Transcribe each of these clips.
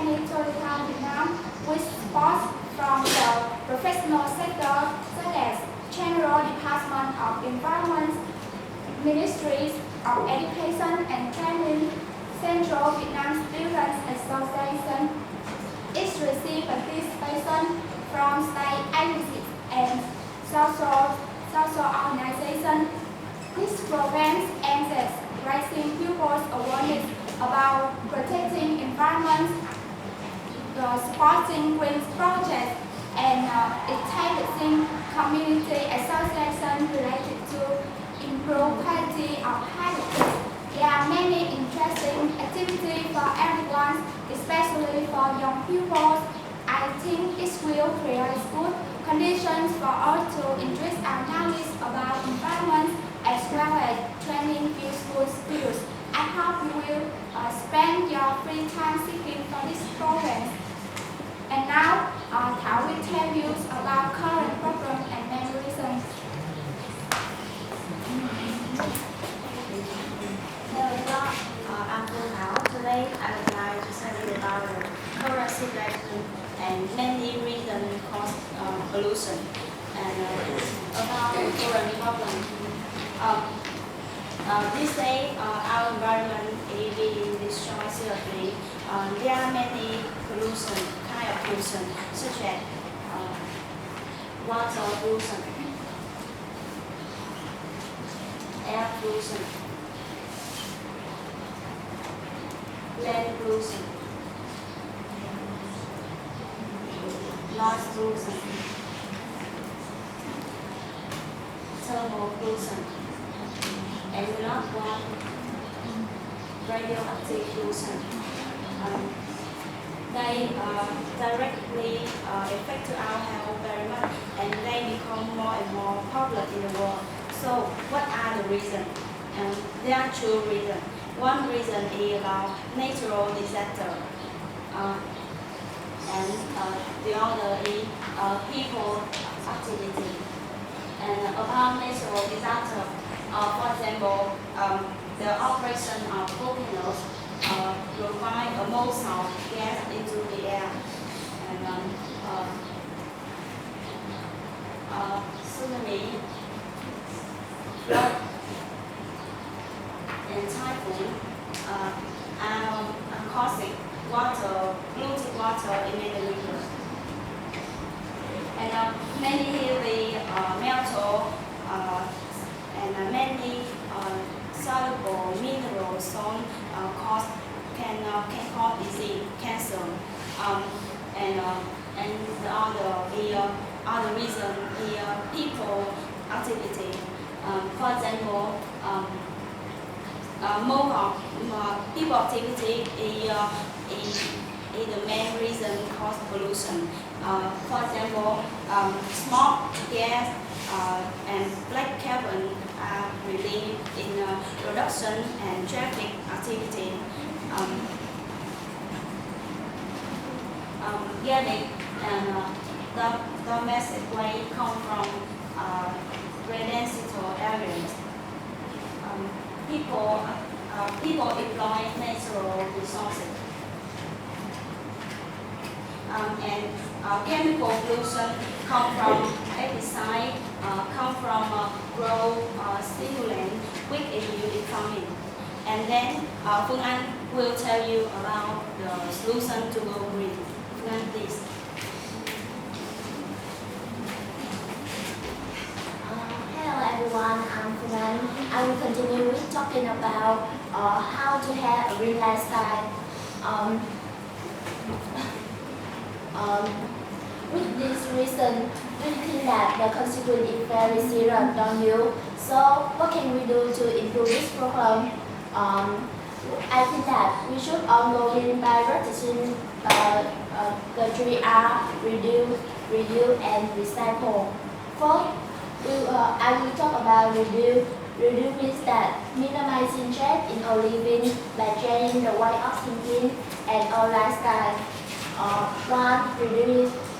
many tourism Vietnam with sports from the professional sector such as General Department of Environment, Ministries of Education and Training, Central Vietnam Students Association. It received participation from state agencies and social organizations. This program aims at raising people's awareness about protecting environment, supporting green projects, and establishing community associations related to improve quality of habitat. There are many interesting activities for everyone, especially for young people. I think it will create good conditions for us to increase our knowledge about environment as well as training useful skills. I hope you will spend your free time seeking for this program. And now, Thảo will tell you about current problems and main reasons. Hello everyone, I'm Phương Thảo. Today I would like to tell you about the current situation and many reasons cause pollution and about the current problem. These days, our environment is being destroyed seriously. There are many kind of pollution, such as water pollution, air pollution, land pollution, noise pollution, thermal pollution, and not one radioactive pollution. They directly affect our health very much, and they become more and more popular in the world. So, what are the reasons? There are two reasons. One reason is about natural disaster, and the other is people activity. And about natural disaster, for example, the operation of volcanoes provide a most of gas into the air, and tsunami, flood, and typhoon are causing polluted water in many rivers. And many heavy metal and many soluble mineral salts can cause disease, cancer, and the other reason is people activity. For example, more of people activity is the main reason cause pollution. For example, smoke, gas, and black carbon are released in production and traffic activity. Organic and domestic waste come from residential areas. People employ natural resources. And chemical pollution come from pesticide, come from growth stimulant, which is used in farming. And then Phương Anh will tell you about the solution to go green. Phương Anh, please. Hello everyone, I'm Phương Anh. I will continue with talking about how to have a green lifestyle. With this reason, we think that the consequence is very serious, don't you? So, what can we do to improve this problem? I think that we should all go in by practicing the 3R: reduce, reuse, and recycle. First, I will talk about reduce. Reduce means that minimizing change in our living by changing the way of thinking and our lifestyle. One,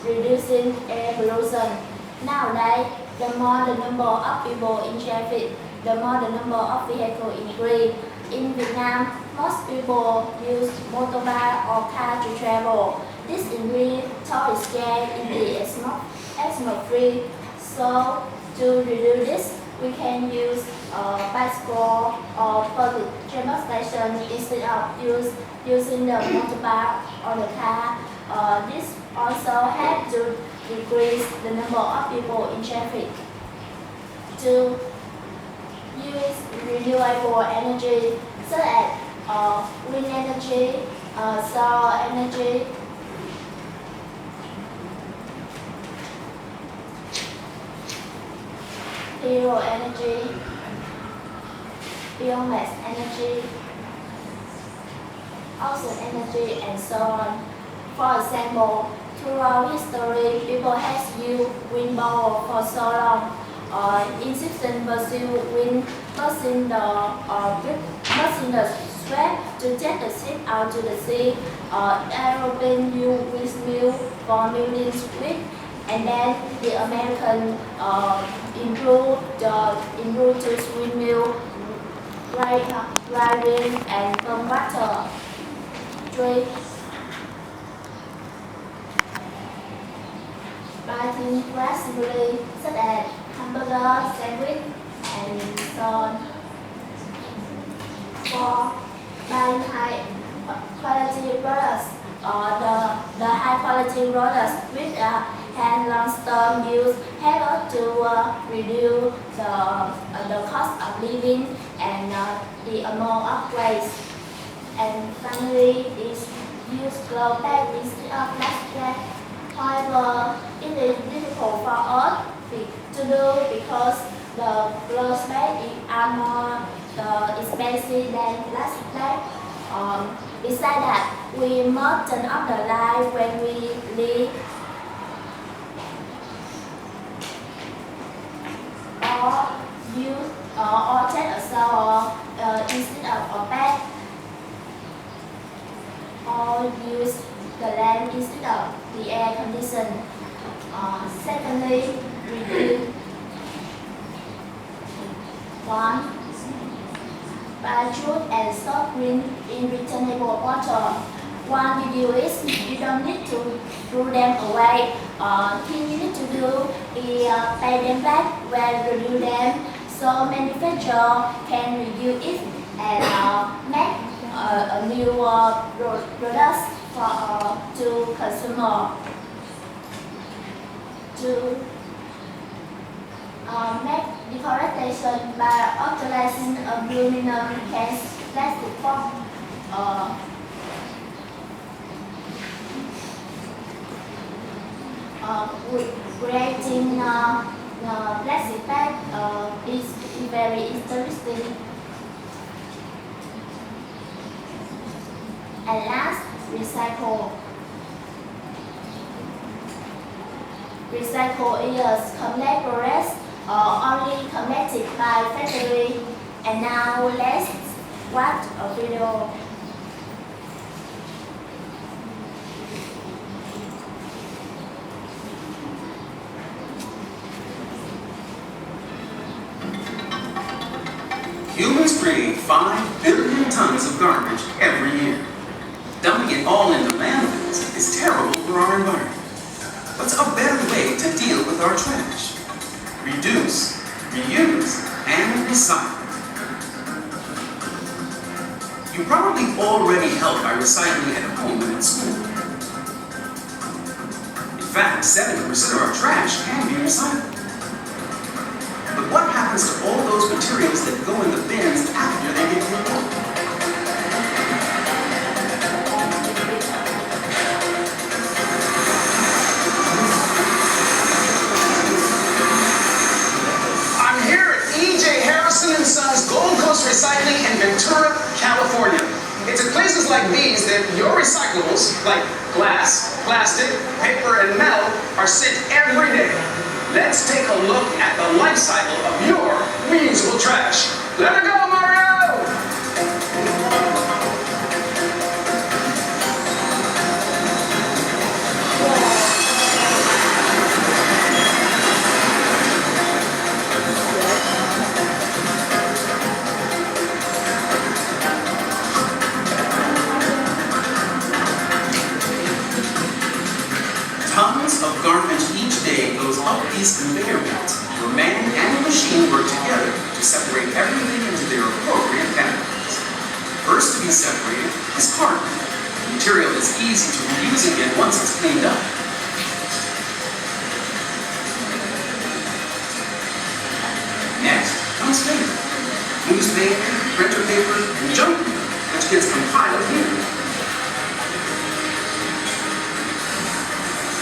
reducing air pollution. Nowadays, the more the number of people in traffic, the more the number of vehicles increase. In Vietnam, most people use motorbike or car to travel. This increases tourist gas in the atmosphere. So to reduce this, we can use bicycle or public transportation instead of using the motorbike or the car. This also helps to decrease the number of people in traffic. To use renewable energy such as wind energy, solar energy, hydro energy, biomass energy, ocean energy, and so on. For example, throughout history, people have used wind power for so long. Egyptian pursue wind, pushing the sweat to take the ship out to the sea. Aeroplane use windmill for millions feet, and then the American improved to windmill, driving and pump water. Writing recipe such as hamburger, sandwich, and so on. For buying high quality products, the high quality products with a hand long-term use help us to reduce the cost of living and the amount of waste. And finally, is use cloth bag instead of plastic. However, it is difficult for us to do because the cloth bag are more expensive than plastic bag. Besides that, we must turn off the light when we leave or use or take a shower instead of a bag, or use the lamp instead of the air conditioner. Secondly, reduce one, buy fruit and soft drink in returnable bottle. One you do is you don't need to throw them away. Thing you need to do is pay them back when you do them. So manufacturer can reuse it and make a new products for to consumer. To make decoration by utilizing aluminum cans, plastic form, creating plastic bag is very interesting. And last, recycle. Recycle is collect only collected by factory. And now let's watch a video. Humans create 5 billion tons of garbage every year. Dumping it all into landfills is terrible for our environment. What's a better way to deal with our trash? Reduce, reuse, and recycle. You probably already help by recycling at home and at school. In fact, 70% of our trash can be recycled. But what happens to all those materials that go in the bins after they get removed? Sons Gold Coast Recycling in Ventura, California. It's at places like these that your recyclables, like glass, plastic, paper, and metal, are sent every day. Let's take a look at the life cycle of your reusable trash. Let it go, Mario! Tons of garbage each day goes up these conveyor belts, where man and machine work together to separate everything into their appropriate categories. First to be separated is cardboard. The material is easy to reuse again once it's cleaned up. Next comes paper. Newspaper, printer paper, and junk mail, which gets compiled here.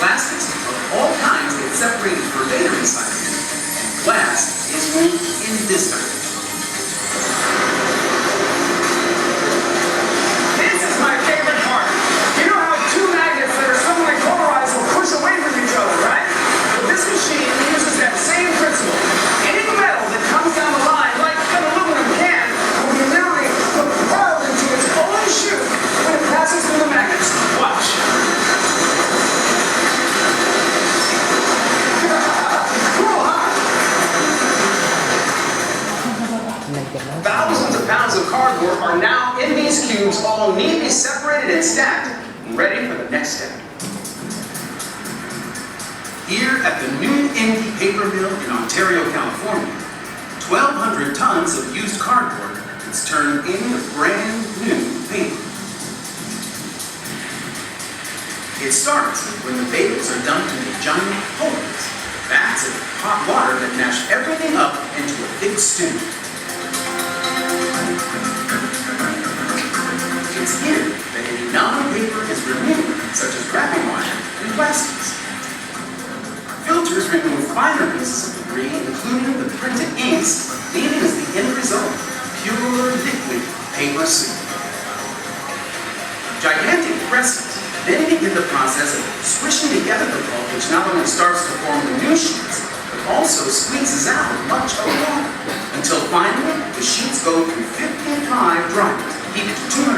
Plastics of all kinds get separated for later recycling, and glass is moved in this direction. This is my favorite part. You know how two magnets that are similarly polarized will push away from each other, right? Well, this machine uses that same principle. Any metal that comes down the line, like an aluminum can, will be literally propelled into its own chute when it passes through the magnets. Watch. Cool, huh? Thousands of pounds of cardboard are now in these cubes, all neatly separated and stacked, and ready for the next step. Here at the New Indy Paper Mill in Ontario, California, 1,200 tons of used cardboard is turned into brand new paper. It starts when the bagels are dumped into giant holes. That's it, hot water that mash everything up into a big stew. It's here that any non-paper is removed, such as wrapping wire and plastics. Filters remove finer pieces of debris, including the printed inks, leaving as the end result pure liquid paper soup. Gigantic presses then begin the process of squishing together the pulp, which not only starts to form the new sheets, but also squeezes out much of the water, until finally the sheets go through 55 dryers, heated to